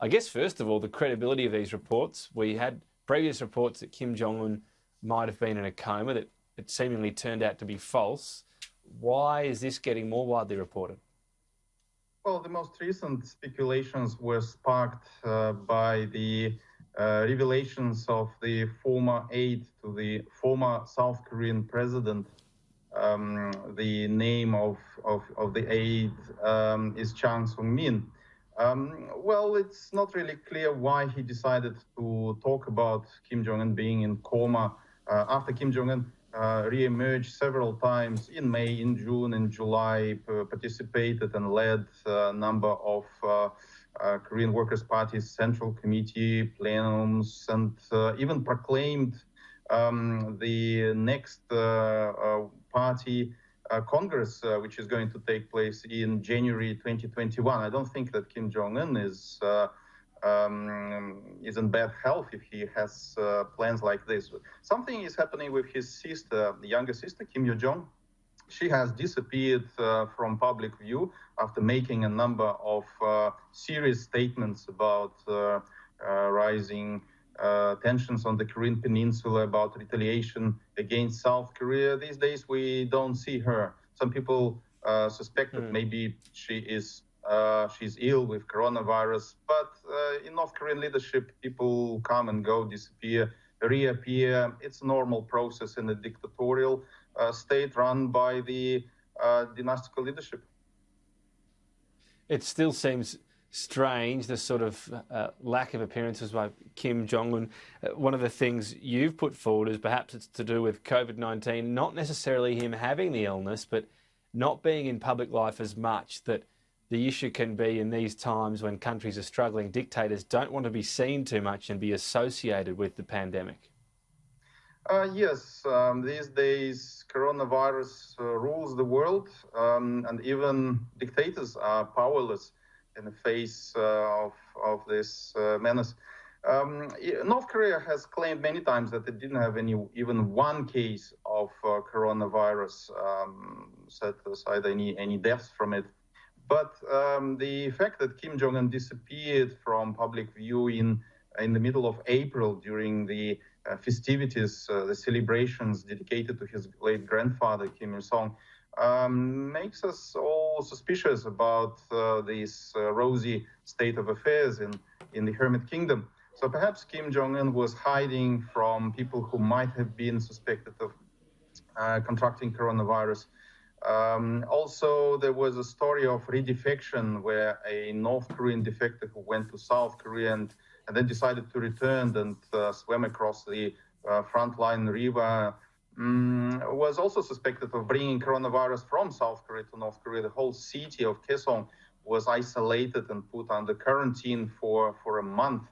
I guess, first of all, the credibility of these reports. We had previous reports that Kim Jong-Un might have been in a coma that it seemingly turned out to be false. Why is this getting more widely reported? Well, the most recent speculations were sparked by the revelations of the former aide to the former South Korean president. The name of the aide is Jang Sung-min. Well, it's not really clear why he decided to talk about Kim Jong-un being in coma after Kim Jong-un re-emerged several times in May, in June, in July, participated and led a number of Korean Workers' Party's Central Committee plenums, and even proclaimed the next party Congress, which is going to take place in January 2021. I don't think that Kim Jong-un is in bad health if he has plans like this. Something is happening with his sister, the younger sister, Kim Yo Jong. She has disappeared from public view after making a number of serious statements about rising tensions on the Korean Peninsula, about retaliation against South Korea. These days, we don't see her. Some people suspect that maybe she's ill with coronavirus, but in North Korean leadership, people come and go, disappear, reappear. It's a normal process in a dictatorial state run by the dynastical leadership. It still seems strange, the sort of lack of appearances by Kim Jong-un. One of the things you've put forward is perhaps it's to do with COVID-19, not necessarily him having the illness, but not being in public life as much, that the issue can be in these times when countries are struggling, dictators don't want to be seen too much and be associated with the pandemic. Yes, these days coronavirus rules the world, and even dictators are powerless in the face of this menace. North Korea has claimed many times that it didn't have even one case of coronavirus, set aside any deaths from it. But the fact that Kim Jong-un disappeared from public view in the middle of April during the festivities, the celebrations dedicated to his late grandfather, Kim Il-sung, makes us all suspicious about this rosy state of affairs in the Hermit Kingdom. So perhaps Kim Jong-un was hiding from people who might have been suspected of contracting coronavirus. Also, there was a story of redefection where a North Korean defector who went to South Korea and then decided to return and swim across the frontline river was also suspected of bringing coronavirus from South Korea to North Korea. The whole city of Kaesong was isolated and put under quarantine for a month.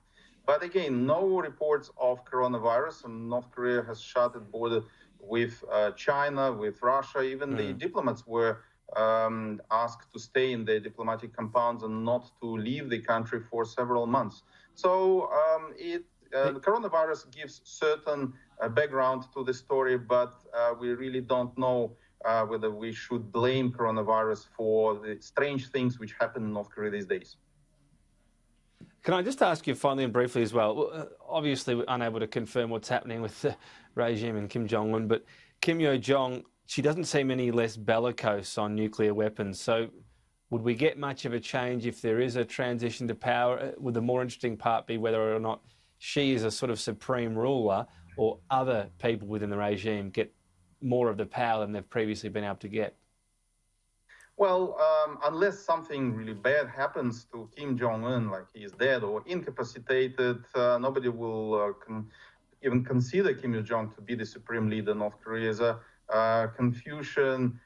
But again, no reports of coronavirus, and North Korea has shut its border with China, with Russia. Even the diplomats were asked to stay in their diplomatic compounds and not to leave the country for several months. So the coronavirus gives certain background to the story, but we really don't know whether we should blame coronavirus for the strange things which happen in North Korea these days. Can I just ask you finally and briefly as well, obviously we're unable to confirm what's happening with the regime and Kim Jong-un, but Kim Yo Jong, she doesn't seem any less bellicose on nuclear weapons. So would we get much of a change if there is a transition to power? Would the more interesting part be whether or not she is a sort of supreme ruler or other people within the regime get more of the power than they've previously been able to get? Well, unless something really bad happens to Kim Jong-un, like he is dead or incapacitated, nobody will even consider Kim Yo-jong to be the supreme leader. North Korea is a Confucian,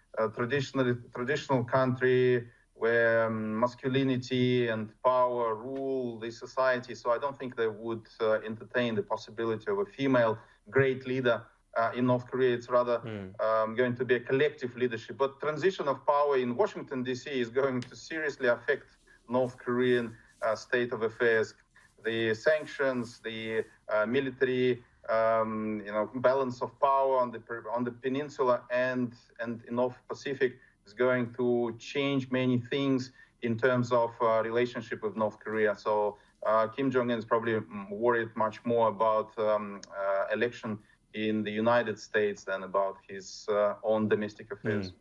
traditional country where masculinity and power rule the society. So I don't think they would entertain the possibility of a female great leader in North Korea. It's rather going to be a collective leadership. But transition of power in Washington, D.C. is going to seriously affect North Korean state of affairs. The sanctions, the military balance of power on the peninsula and in North Pacific is going to change many things in terms of relationship with North Korea. So Kim Jong-un is probably worried much more about election in the United States than about his own domestic affairs.